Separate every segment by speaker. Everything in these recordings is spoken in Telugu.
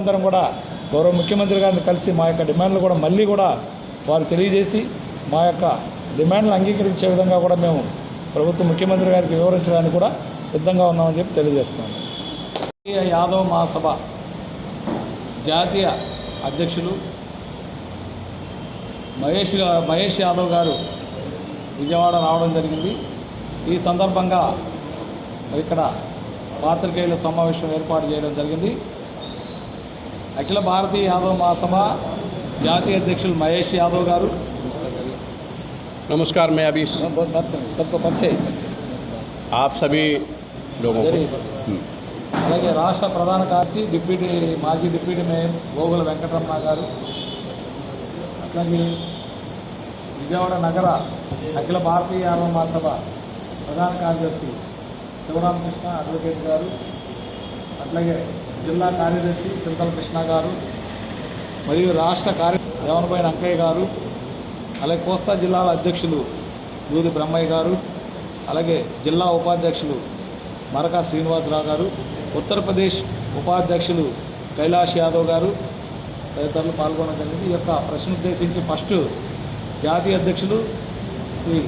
Speaker 1: మేమందరం కూడా గౌరవ ముఖ్యమంత్రి గారిని కలిసి మా యొక్క డిమాండ్లు కూడా మళ్ళీ కూడా వారు తెలియజేసి మా యొక్క డిమాండ్లు అంగీకరించే విధంగా కూడా మేము ప్రభుత్వ ముఖ్యమంత్రి గారికి వివరించడానికి కూడా సిద్ధంగా ఉన్నామని చెప్పి తెలియజేస్తున్నాం. యాదవ్ మహాసభ జాతీయ అధ్యక్షులు మహేష్ యాదవ్ గారు విజయవాడ రావడం జరిగింది. ఈ సందర్భంగా ఇక్కడ పాత్రికేయుల సమావేశం ఏర్పాటు చేయడం జరిగింది. అఖిల భారతీయ యాదవ్ మహాసభ జాతీయ అధ్యక్షులు మహేష్ యాదవ్ గారు.
Speaker 2: नमस्कार, मैं अभी
Speaker 1: सबको परिचय
Speaker 2: आप सभी लोगों को
Speaker 1: అలాగే రాష్ట్ర ప్రధాన కార్యదర్శి మాజీ డిప్యూటీ మేయర్ గోగుల వెంకటరమణ గారు, అట్లాగే విజయవాడ నగర అఖిల భారతీయ యాదవ్ మహాసభ ప్రధాన కార్యదర్శి శివరామకృష్ణ అడ్వకేట్ గారు, అట్లాగే జిల్లా కార్యదర్శి చింతల కృష్ణ గారు, మరియు రాష్ట్ర దేవనపైన అంకయ్య గారు, అలాగే కోస్తా జిల్లాల అధ్యక్షులు దూది బ్రహ్మయ్య గారు, అలాగే జిల్లా ఉపాధ్యక్షులు మరకా శ్రీనివాసరావు గారు, ఉత్తరప్రదేశ్ ఉపాధ్యక్షులు కైలాష్ యాదవ్ గారు తదితరులు పాల్గొనడం జరిగింది. ఈ యొక్క ప్రశ్న ఉద్దేశించి ఫస్ట్ జాతీయ అధ్యక్షులు శ్రీ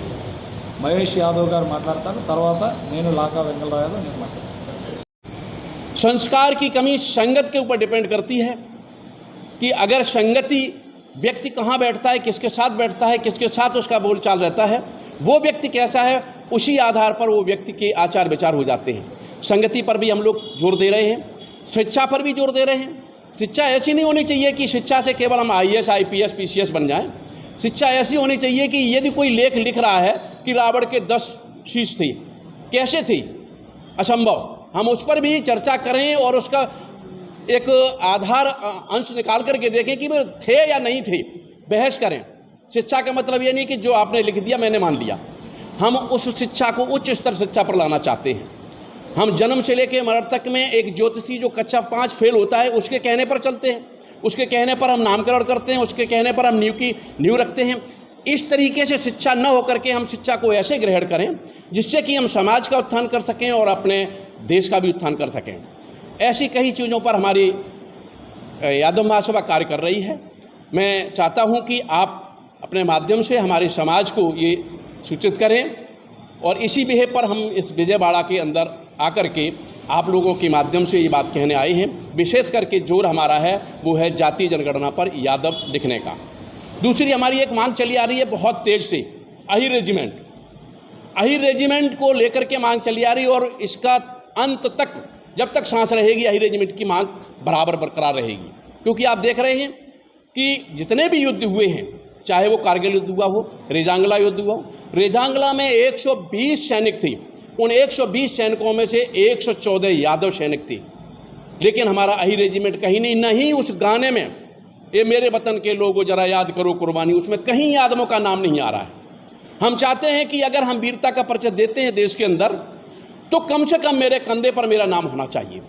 Speaker 1: మహేష్ యాదవ్ గారు మాట్లాడతారు. తర్వాత నేను లాకా వెంకటరావు యాదవ్ నేను మాట్లాడతాను.
Speaker 2: संस्कार की कमी संगत के ऊपर डिपेंड करती है कि अगर संगति व्यक्ति कहाँ बैठता है, किसके साथ बैठता है, किसके साथ उसका बोलचाल रहता है, वो व्यक्ति कैसा है, उसी आधार पर वो व्यक्ति के आचार विचार हो जाते हैं। संगति पर भी हम लोग जोर दे रहे हैं, शिक्षा पर भी जोर दे रहे हैं। शिक्षा ऐसी नहीं होनी चाहिए कि शिक्षा से केवल हम IAS IPS PCS बन जाएं। शिक्षा ऐसी होनी चाहिए कि यदि कोई लेख लिख रहा है कि रावण के 10 शीश थे, कैसे थे, असंभव, हम उस पर भी चर्चा करें और उसका एक आधार अंश निकाल करके देखें कि वे थे या नहीं थे, बहस करें। शिक्षा का मतलब ये नहीं कि जो आपने लिख दिया मैंने मान लिया। हम उस शिक्षा को उच्च स्तर शिक्षा पर लाना चाहते हैं। हम जन्म से लेकर मरण तक में एक ज्योतिषी जो कक्षा 5 फेल होता है उसके कहने पर चलते हैं, उसके कहने पर हम नामकरण करते हैं, उसके कहने पर हम नींव रखते हैं। इस तरीके से शिक्षा न होकर के हम शिक्षा को ऐसे ग्रहण करें जिससे कि हम समाज का उत्थान कर सकें और अपने देश का भी उत्थान कर सकें। ऐसी कई चीज़ों पर हमारी यादव महासभा कार्य कर रही है। मैं चाहता हूं कि आप अपने माध्यम से हमारे समाज को ये सूचित करें और इसी विषय पर हम इस विजयवाड़ा के अंदर आकर के आप लोगों के माध्यम से ये बात कहने आए हैं। विशेष करके जोर हमारा है वो है जातीय जनगणना पर यादव लिखने का। दूसरी हमारी एक मांग चली आ रही है बहुत तेज से, अहिर रेजिमेंट को लेकर के मांग चली आ रही है और इसका अंत तक जब तक सांस रहेगी अहिर रेजिमेंट की मांग बराबर बरकरार रहेगी। क्योंकि आप देख रहे हैं कि जितने भी युद्ध हुए हैं, चाहे वो कारगिल युद्ध हुआ हो, रेजांगला युद्ध हुआ हो, रेजांगला में 120 सैनिक थे, उन 120 सैनिकों में से 114 यादव सैनिक थे। लेकिन हमारा अहिर रेजिमेंट कहीं नहीं उस गाने में ये मेरे वतन के लोगों जरा याद करो कुर्बानी, उसमें कहीं यादवों का नाम नहीं आ रहा है। हम चाहते हैं कि अगर हम वीरता का परिचय देते हैं देश के अंदर तो कम से कम मेरे कंधे पर मेरा नाम होना चाहिए।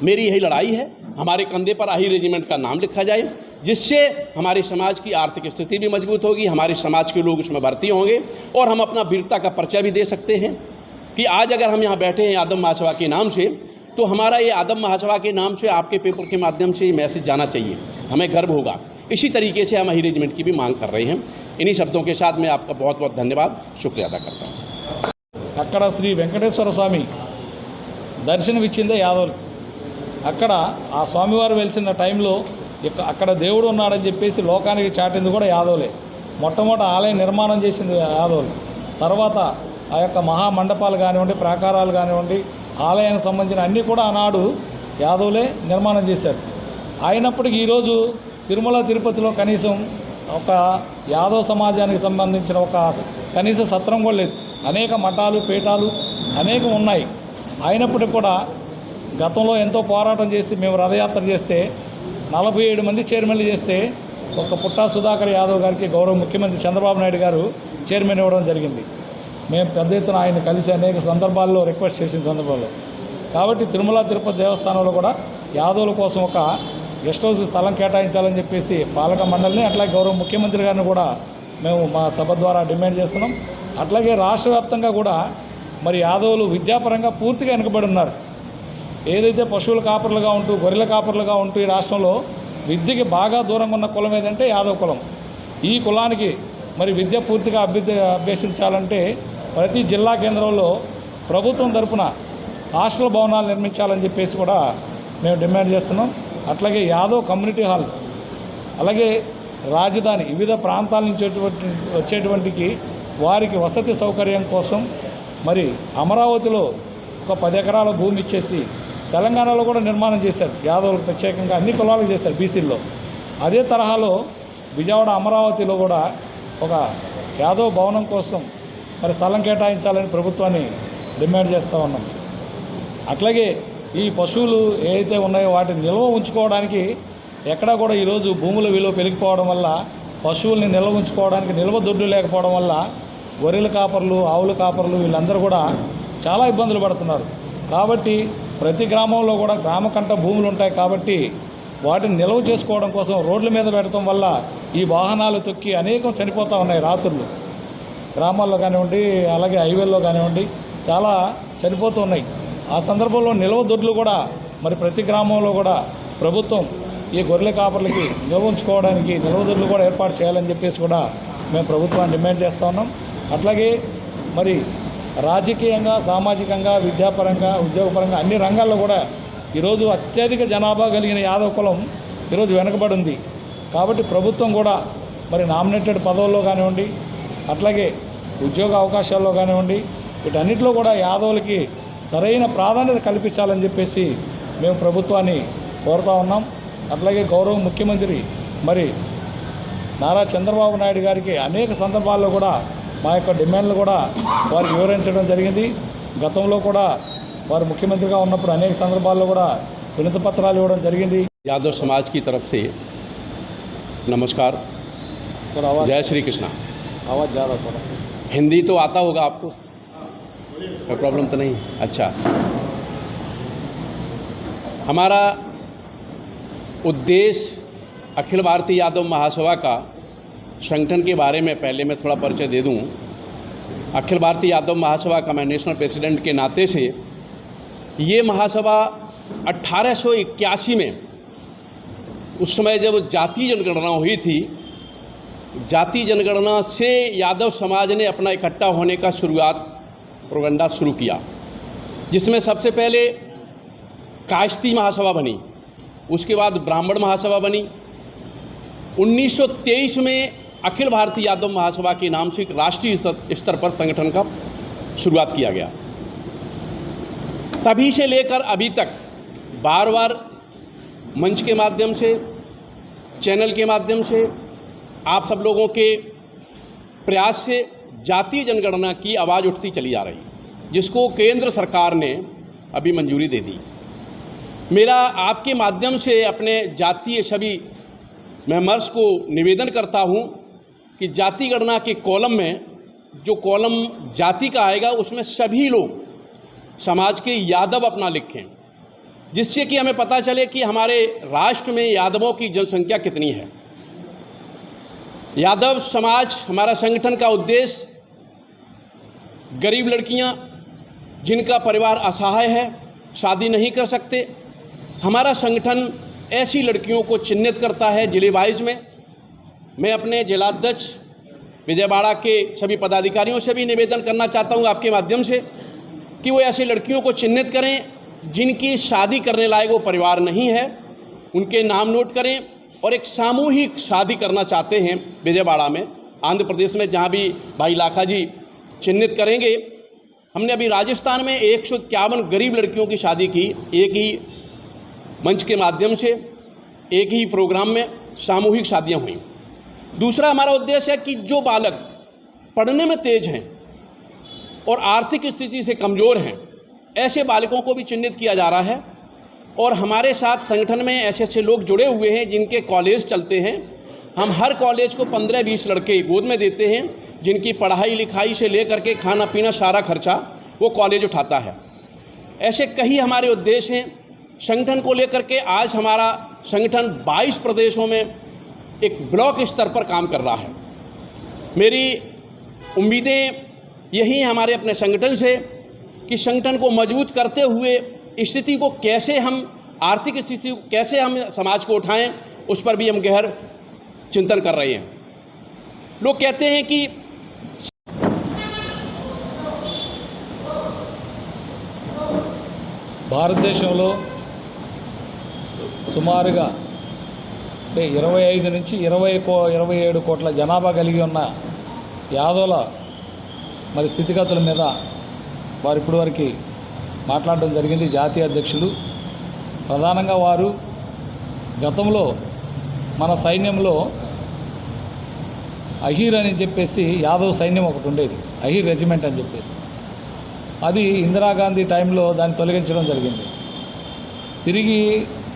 Speaker 2: मेरी यही लड़ाई है, हमारे कंधे पर अहिर रेजिमेंट का नाम लिखा जाए, जिससे हमारे समाज की आर्थिक स्थिति भी मजबूत होगी, हमारे समाज के लोग उसमें भर्ती होंगे और हम अपना वीरता का परिचय भी दे सकते हैं कि आज अगर हम यहाँ बैठे हैं यादव महासभा के नाम से, तो हमारा ये यादव महासभा के नाम से आपके पेपर के माध्यम से ये मैसेज जाना चाहिए, हमें गर्व होगा। इसी तरीके से हम अहिर रेजिमेंट की भी मांग कर रहे हैं। इन्हीं शब्दों के साथ मैं आपका बहुत बहुत धन्यवाद शुक्रिया अदा करता हूँ।
Speaker 1: అక్కడ శ్రీ వెంకటేశ్వర స్వామి దర్శనమిచ్చిందే యాదవులు. అక్కడ ఆ స్వామివారు వెలిసిన టైంలో అక్కడ దేవుడు ఉన్నాడని చెప్పేసి లోకానికి చాటింది కూడా యాదవులే. మొట్టమొదటి ఆలయం నిర్మాణం చేసింది యాదవులు. తర్వాత ఆ యొక్క మహామండపాలు కానివ్వండి, ప్రాకారాలు కానివ్వండి, ఆలయానికి సంబంధించిన అన్నీ కూడా ఆనాడు యాదవులే నిర్మాణం చేశారు. అయినప్పటికీ ఈరోజు తిరుమల తిరుపతిలో కనీసం ఒక యాదవ సమాజానికి సంబంధించిన ఒక కనీస సత్రం కూడా లేదు. అనేక మఠాలు పీఠాలు అనేకం ఉన్నాయి. అయినప్పటికీ కూడా గతంలో ఎంతో పోరాటం చేసి మేము రథయాత్ర చేస్తే 47 మంది చైర్మన్లు చేస్తే ఒక పుట్టా సుధాకర్ యాదవ్ గారికి గౌరవ ముఖ్యమంత్రి చంద్రబాబు నాయుడు గారు చైర్మన్ ఇవ్వడం జరిగింది. మేము పెద్ద ఎత్తున ఆయన కలిసి అనేక సందర్భాల్లో రిక్వెస్ట్ చేసిన సందర్భాల్లో. కాబట్టి తిరుమల తిరుపతి దేవస్థానంలో కూడా యాదవుల కోసం ఒక గెస్ట్ హౌస్ స్థలం కేటాయించాలని చెప్పేసి పాలక మండలిని అట్లాగే గౌరవ ముఖ్యమంత్రి గారిని కూడా మేము మా సభ ద్వారా డిమాండ్ చేస్తున్నాం. అట్లాగే రాష్ట్ర వ్యాప్తంగా కూడా మరి యాదవులు విద్యాపరంగా పూర్తిగా వెనుకబడి ఉన్నారు. ఏదైతే పశువుల కాపర్లుగా ఉంటూ గొర్రెల కాపర్లుగా ఉంటూ ఈ రాష్ట్రంలో విద్యకి బాగా దూరంగా ఉన్న కులం ఏదంటే యాదవ కులం. ఈ కులానికి మరి విద్య పూర్తిగా అభ్యసించాలంటే ప్రతి జిల్లా కేంద్రంలో ప్రభుత్వం తరపున హాస్టల్ భవనాలు నిర్మించాలని చెప్పేసి కూడా మేము డిమాండ్ చేస్తున్నాం. అట్లాగే యాదవ్ కమ్యూనిటీ హాల్, అలాగే రాజధాని వివిధ ప్రాంతాల నుంచి వచ్చేటువంటికి వారికి వసతి సౌకర్యం కోసం మరి అమరావతిలో ఒక 10 ఎకరాల భూమి ఇచ్చేసి తెలంగాణలో కూడా నిర్మాణం చేశారు. యాదవులకు ప్రత్యేకంగా అన్ని కులాలకు చేశారు బీసీల్లో. అదే తరహాలో విజయవాడ అమరావతిలో కూడా ఒక యాదవ్ భవనం కోసం మరి స్థలం కేటాయించాలని ప్రభుత్వాన్ని డిమాండ్ చేస్తూ ఉన్నాం. అట్లాగే ఈ పశువులు ఏవైతే ఉన్నాయో వాటిని నిల్వ ఉంచుకోవడానికి ఎక్కడా కూడా ఈరోజు భూముల విలువ పెరిగిపోవడం వల్ల పశువుల్ని నిల్వ ఉంచుకోవడానికి నిల్వ దొడ్లు లేకపోవడం వల్ల గొర్రెల కాపర్లు, ఆవుల కాపర్లు వీళ్ళందరూ కూడా చాలా ఇబ్బందులు పడుతున్నారు. కాబట్టి ప్రతి గ్రామంలో కూడా గ్రామకంట భూములు ఉంటాయి కాబట్టి వాటిని నిల్వ చేసుకోవడం కోసం రోడ్ల మీద పెట్టడం వల్ల ఈ వాహనాలు తొక్కి అనేకం చనిపోతూ ఉన్నాయి. రాత్రులు గ్రామాల్లో కానివ్వండి, అలాగే హైవేల్లో కానివ్వండి చాలా చనిపోతూ ఉన్నాయి. ఆ సందర్భంలో నిల్వ దొడ్లు కూడా మరి ప్రతి గ్రామంలో కూడా ప్రభుత్వం ఈ గొర్రెల కాపర్లకి నిల్వ ఉంచుకోవడానికి నిల్వ దొడ్లు కూడా ఏర్పాటు చేయాలని చెప్పేసి కూడా మేము ప్రభుత్వాన్ని డిమాండ్ చేస్తూ ఉన్నాం. అట్లాగే మరి రాజకీయంగా, సామాజికంగా, విద్యాపరంగా, ఉద్యోగపరంగా అన్ని రంగాల్లో కూడా ఈరోజు అత్యధిక జనాభా కలిగిన యాదవ కులం ఈరోజు వెనకబడి ఉంది. కాబట్టి ప్రభుత్వం కూడా మరి నామినేటెడ్ పదవుల్లో కానివ్వండి, అట్లాగే ఉద్యోగ అవకాశాల్లో కానివ్వండి, వీటన్నిటిలో కూడా యాదవులకి సరైన ప్రాధాన్యత కల్పించాలని చెప్పేసి మేము ప్రభుత్వాన్ని కోరుతూ ఉన్నాం. అట్లాగే గౌరవ ముఖ్యమంత్రి మరి నారా చంద్రబాబు నాయుడు గారికి అనేక సందర్భాల్లో కూడా మా యొక్క డిమాండ్లు కూడా వారికి వివరించడం జరిగింది. గతంలో కూడా వారు ముఖ్యమంత్రిగా ఉన్నప్పుడు అనేక సందర్భాల్లో కూడా వినతి పత్రాలు ఇవ్వడం జరిగింది.
Speaker 2: यादव समाज की तरफ से नमस्कार,
Speaker 1: थोड़ा आवाज़
Speaker 2: जय श्री कृष्णा।
Speaker 1: आवाज़ ज़्यादा थोड़ा
Speaker 2: हिंदी तो आता होगा आपको, कोई प्रॉब्लम तो नहीं? अच्छा, हमारा उद्देश्य अखिल भारतीय यादव महासभा का संगठन के बारे में पहले मैं थोड़ा परिचय दे दूं। अखिल भारतीय यादव महासभा का मैं नेशनल प्रेसिडेंट के नाते से ये महासभा 1881 में, उस समय जब जातीय जनगणना हुई थी, जातीय जनगणना से यादव समाज ने अपना इकट्ठा होने का प्रोगंडा शुरू किया, जिसमें सबसे पहले कायस्थी महासभा बनी, उसके बाद ब्राह्मण महासभा बनी। 1923 में अखिल भारतीय यादव महासभा के नाम से एक राष्ट्रीय स्तर पर संगठन का शुरुआत किया गया। तभी से लेकर अभी तक बार बार मंच के माध्यम से, चैनल के माध्यम से, आप सब लोगों के प्रयास से जातीय जनगणना की आवाज़ उठती चली जा रही, जिसको केंद्र सरकार ने अभी मंजूरी दे दी। मेरा आपके माध्यम से अपने जातीय सभी मेंबर्स को निवेदन करता हूं कि जाति गणना के कॉलम में जो कॉलम जाति का आएगा उसमें सभी लोग समाज के यादव अपना लिखें, जिससे कि हमें पता चले कि हमारे राष्ट्र में यादवों की जनसंख्या कितनी है। यादव समाज, हमारा संगठन का उद्देश्य गरीब लड़कियां जिनका परिवार असहाय है, शादी नहीं कर सकते, हमारा संगठन ऐसी लड़कियों को चिन्हित करता है जिले वाइज में। मैं अपने जिलाध्यक्ष विजयवाड़ा के सभी पदाधिकारियों से भी निवेदन करना चाहता हूं आपके माध्यम से कि वो ऐसी लड़कियों को चिन्हित करें जिनकी शादी करने लायक वो परिवार नहीं है, उनके नाम नोट करें और एक सामूहिक शादी करना चाहते हैं विजयवाड़ा में, आंध्र प्रदेश में, जहां भी भाई लाखा जी चिन्हित करेंगे। हमने अभी राजस्थान में 151 गरीब लड़कियों की शादी की, एक ही मंच के माध्यम से, एक ही प्रोग्राम में सामूहिक शादियां हुई। दूसरा हमारा उद्देश्य है कि जो बालक पढ़ने में तेज हैं और आर्थिक स्थिति से कमज़ोर हैं, ऐसे बालकों को भी चिन्हित किया जा रहा है। और हमारे साथ संगठन में ऐसे ऐसे लोग जुड़े हुए हैं जिनके कॉलेज चलते हैं। हम हर कॉलेज को 15-20 लड़के गोद में देते हैं, जिनकी पढ़ाई लिखाई से लेकर के खाना पीना सारा खर्चा वो कॉलेज उठाता है। ऐसे कई हमारे उद्देश्य हैं संगठन को लेकर के। आज हमारा संगठन 22 प्रदेशों में एक ब्लॉक स्तर पर काम कर रहा है। मेरी उम्मीदें यही हैं हमारे अपने संगठन से कि संगठन को मजबूत करते हुए स्थिति को कैसे हम, आर्थिक स्थिति को कैसे हम समाज को उठाएं, उस पर भी हम गहर चिंतन कर रहे हैं। लोग कहते हैं कि
Speaker 1: భారతదేశంలో సుమారుగా అంటే 25 నుంచి 27 కోట్ల జనాభా కలిగి ఉన్న యాదవుల మరి స్థితిగతుల మీద వారు ఇప్పటివరకు మాట్లాడడం జరిగింది. జాతీయ అధ్యక్షులు ప్రధానంగా వారు గతంలో మన సైన్యంలో అహీర్ అని చెప్పేసి యాదవ్ సైన్యం ఒకటి ఉండేది, అహీర్ రెజిమెంట్ అని చెప్పేసి. అది ఇందిరాగాంధీ టైంలో దాన్ని తొలగించడం జరిగింది. తిరిగి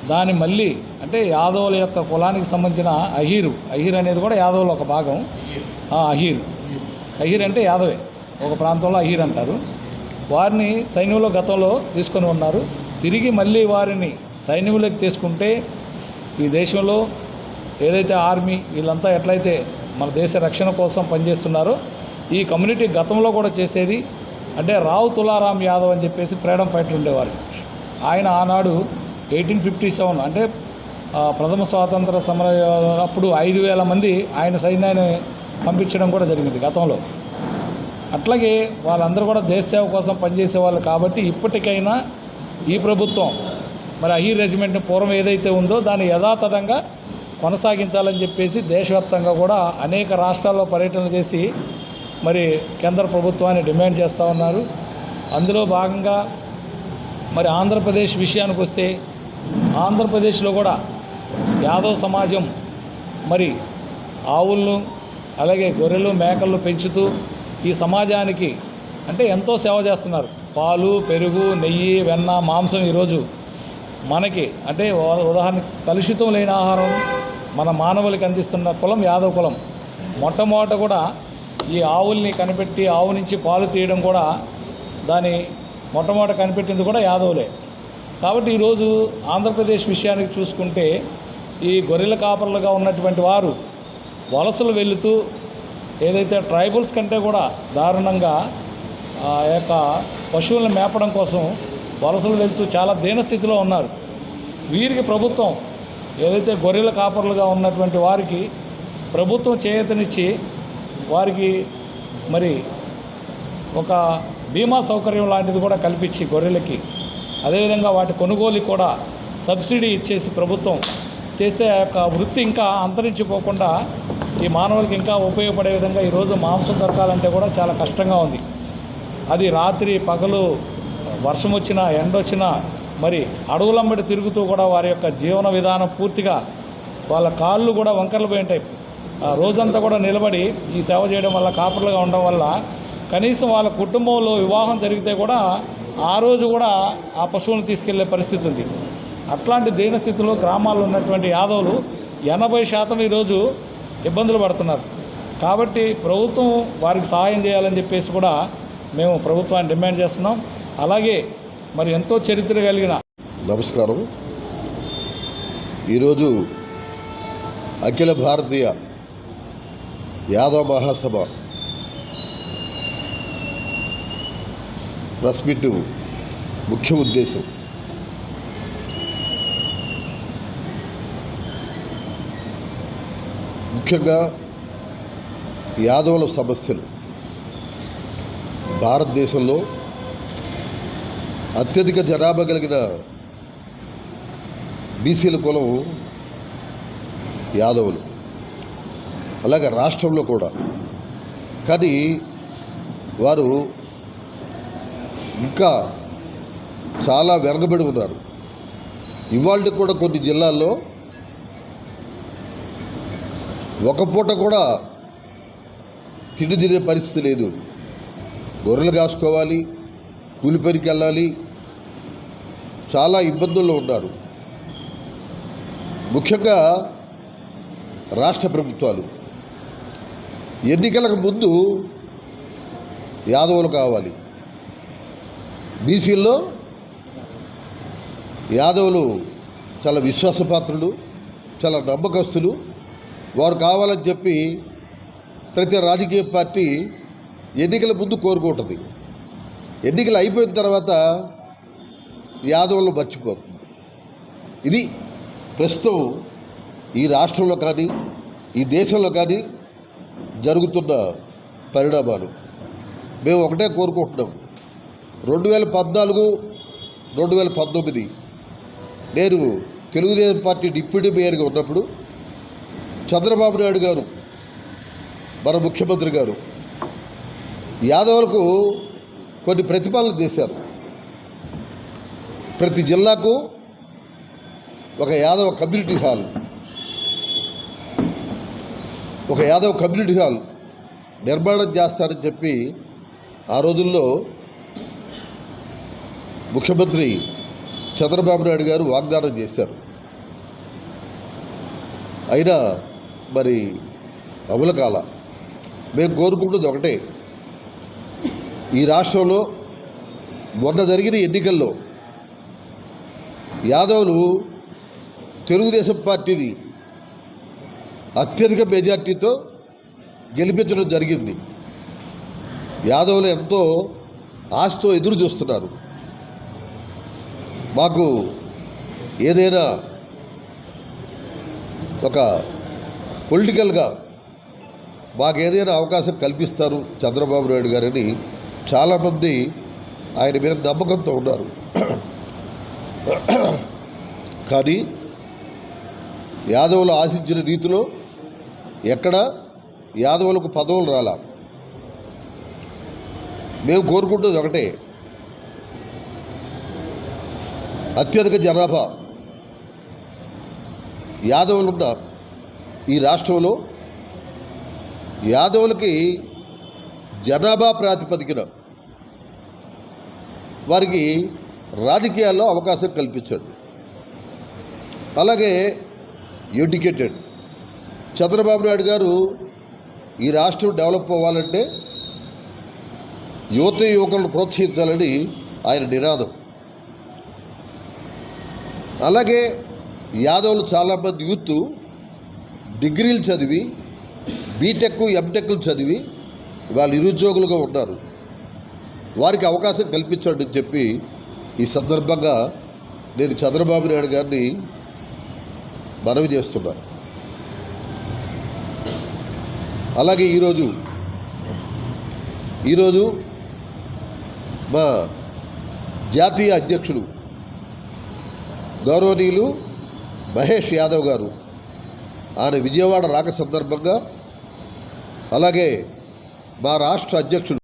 Speaker 1: దాని మళ్ళీ అంటే యాదవుల యొక్క కులానికి సంబంధించిన అహీర్ అనేది కూడా యాదవుల ఒక భాగం. అహీర్ అంటే యాదవే, ఒక ప్రాంతంలో అహీర్ అంటారు. వారిని సైన్యంలో గతంలో తీసుకొని ఉన్నారు. తిరిగి మళ్ళీ వారిని సైన్యంలోకి తీసుకుంటే ఈ దేశంలో ఏదైతే ఆర్మీ వీళ్ళంతా ఎట్లయితే మన దేశ రక్షణ కోసం పనిచేస్తున్నారో ఈ కమ్యూనిటీ గతంలో కూడా చేసేది. అంటే రావు తులారాం యాదవ్ అని చెప్పేసి ఫ్రీడమ్ ఫైటర్ ఉండేవారు. ఆయన ఆనాడు 1857 అంటే ప్రథమ స్వాతంత్ర సమర అప్పుడు 5,000 మంది ఆయన సైన్యాన్ని పంపించడం కూడా జరిగింది గతంలో. అట్లాగే వాళ్ళందరూ కూడా దేశ సేవ కోసం పనిచేసే వాళ్ళు కాబట్టి ఇప్పటికైనా ఈ ప్రభుత్వం మరి అహీర్ రెజిమెంట్ని పూర్వం ఏదైతే ఉందో దాన్ని యథాతథంగా కొనసాగించాలని చెప్పేసి దేశవ్యాప్తంగా కూడా అనేక రాష్ట్రాల్లో పర్యటనలు చేసి మరి కేంద్ర ప్రభుత్వాన్ని డిమాండ్ చేస్తూ ఉన్నారు. అందులో భాగంగా మరి ఆంధ్రప్రదేశ్ విషయానికి వస్తే ఆంధ్రప్రదేశ్లో కూడా యాదవ్ సమాజం మరి ఆవులను అలాగే గొర్రెలు మేకలను పెంచుతూ ఈ సమాజానికి అంటే ఎంతో సేవ చేస్తున్నారు. పాలు, పెరుగు, నెయ్యి, వెన్న, మాంసం ఈరోజు మనకి అంటే ఉదాహరణకి కలుషితం లేని ఆహారం మన మానవులకి అందిస్తున్న కులం యాదవ్ కులం. మొట్టమొదట కూడా ఈ ఆవుల్ని కనిపెట్టి ఆవు నుంచి పాలు తీయడం కూడా దాని మొట్టమొదట కనిపెట్టింది కూడా యాదవులే. కాబట్టి ఈరోజు ఆంధ్రప్రదేశ్ విషయానికి చూసుకుంటే ఈ గొర్రెల కాపర్లుగా ఉన్నటువంటి వారు వలసలు వెళుతూ ఏదైతే ట్రైబల్స్ కంటే కూడా దారుణంగా ఆ యొక్క పశువులను మేపడం కోసం వలసలు వెళుతూ చాలా దీనస్థితిలో ఉన్నారు. వీరికి ప్రభుత్వం ఏదైతే గొర్రెల కాపర్లుగా ఉన్నటువంటి వారికి ప్రభుత్వం చేయూతనిచ్చి వారికి మరి ఒక బీమా సౌకర్యం లాంటిది కూడా కల్పించి గొర్రెలకి అదేవిధంగా వాటి కొనుగోలుకి కూడా సబ్సిడీ ఇచ్చేసి ప్రభుత్వం చేస్తే ఆ యొక్క వృత్తి ఇంకా అంతరించిపోకుండా ఈ మానవులకి ఇంకా ఉపయోగపడే విధంగా ఈరోజు మాంసం దొరకాలంటే కూడా చాలా కష్టంగా ఉంది. అది రాత్రి పగలు వర్షం వచ్చినా ఎండ వచ్చినా మరి అడవులంబడి తిరుగుతూ కూడా వారి యొక్క జీవన విధానం పూర్తిగా వాళ్ళ కాళ్ళు కూడా వంకరలు పోయి ఉంటాయి. రోజంతా కూడా నిలబడి ఈ సేవ చేయడం వల్ల కాపర్లుగా ఉండడం వల్ల కనీసం వాళ్ళ కుటుంబంలో వివాహం జరిగితే కూడా ఆ రోజు కూడా ఆ పశువులను తీసుకెళ్లే పరిస్థితి ఉంది. అట్లాంటి దీనస్థితిలో గ్రామాల్లో ఉన్నటువంటి యాదవులు 80% ఈరోజు ఇబ్బందులు పడుతున్నారు. కాబట్టి ప్రభుత్వం వారికి సహాయం చేయాలని చెప్పేసి కూడా మేము ప్రభుత్వాన్ని డిమాండ్ చేస్తున్నాం. అలాగే మరి ఎంతో చరిత్ర కలిగిన
Speaker 3: నమస్కారం. ఈరోజు అఖిల భారతీయ యాదవ మహాసభ ప్రెస్ మీట్ ముఖ్య ఉద్దేశం ముఖ్యంగా యాదవుల సమస్యలు భారతదేశంలో అత్యధిక జనాభా కలిగిన బీసీల కులం యాదవులు, అలాగే రాష్ట్రంలో కూడా. కానీ వారు ఇంకా చాలా వెనకబడి ఉన్నారు. ఇవాళ కూడా కొన్ని జిల్లాల్లో ఒక పూట కూడా తిండి తినే పరిస్థితి లేదు. గొర్రెలు కాసుకోవాలి, కూలి పనికి వెళ్ళాలి, చాలా ఇబ్బందుల్లో ఉన్నారు. ముఖ్యంగా రాష్ట్ర ప్రభుత్వాలు ఎన్నికలకు ముందు యాదవులు కావాలి. బీసీల్లో యాదవులు చాలా విశ్వాసపాత్రులు, చాలా నమ్మకస్తులు. వారు కావాలని చెప్పి ప్రతి రాజకీయ పార్టీ ఎన్నికల ముందు కోరుకుంటుంది. ఎన్నికలు అయిపోయిన తర్వాత యాదవులు మర్చిపోతుంది. ఇది ప్రస్తుతం ఈ రాష్ట్రంలో కానీ ఈ దేశంలో కానీ జరుగుతున్న పరిణామాలు. మేము ఒకటే కోరుకుంటున్నాం, 2014, 2019 నేను తెలుగుదేశం పార్టీ డిప్యూటీ మేయర్గా ఉన్నప్పుడు చంద్రబాబు నాయుడు గారు మన ముఖ్యమంత్రి గారు యాదవులకు కొన్ని ప్రతిపాదనలు చేశారు. ప్రతి జిల్లాకు ఒక యాదవ కమ్యూనిటీ హాల్ నిర్మాణం చేస్తారని చెప్పి ఆ రోజుల్లో ముఖ్యమంత్రి చంద్రబాబు నాయుడు గారు వాగ్దానం చేశారు. అయినా మరి అమలు కాల. మేము కోరుకుంటుంది ఒకటే, ఈ రాష్ట్రంలో మొన్న జరిగిన ఎన్నికల్లో యాదవులు తెలుగుదేశం పార్టీని అత్యధిక మెజార్టీతో గెలిపించడం జరిగింది. యాదవులు ఎంతో ఆశతో ఎదురు చూస్తున్నారు. మాకు ఏదైనా ఒక పొలిటికల్గా మాకు ఏదైనా అవకాశం కల్పిస్తారు చంద్రబాబు నాయుడు గారని చాలామంది ఆయన మీద నమ్మకంతో ఉన్నారు. కానీ యాదవులు ఆశించిన రీతిలో ఎక్కడ యాదవులకు పదవులు రాలా. మేము కోరుకుంటుంది ఒకటే, అత్యధిక జనాభా యాదవులున్న ఈ రాష్ట్రంలో యాదవులకి జనాభా ప్రాతిపదికన వారికి రాజకీయాల్లో అవకాశం కల్పించండి. అలాగే ఎడ్యుకేటెడ్ చంద్రబాబు నాయుడు గారు ఈ రాష్ట్రం డెవలప్ అవ్వాలంటే యువకులను ప్రోత్సహించాలని ఆయన నినాదం. అలాగే యాదవులు చాలామంది యూత్ డిగ్రీలు చదివి బీటెక్ ఎంటెక్లు చదివి వాళ్ళు నిరుద్యోగులుగా ఉన్నారు. వారికి అవకాశం కల్పించండి అని చెప్పి ఈ సందర్భంగా నేను చంద్రబాబు నాయుడు గారిని మనవి చేస్తున్నా. అలాగే ఈరోజు మా జాతీయ అధ్యక్షుడు గౌరవనీయులు మహేష్ యాదవ్ గారు ఆయన విజయవాడ రాక సందర్భంగా, అలాగే మా రాష్ట్ర అధ్యక్షుడు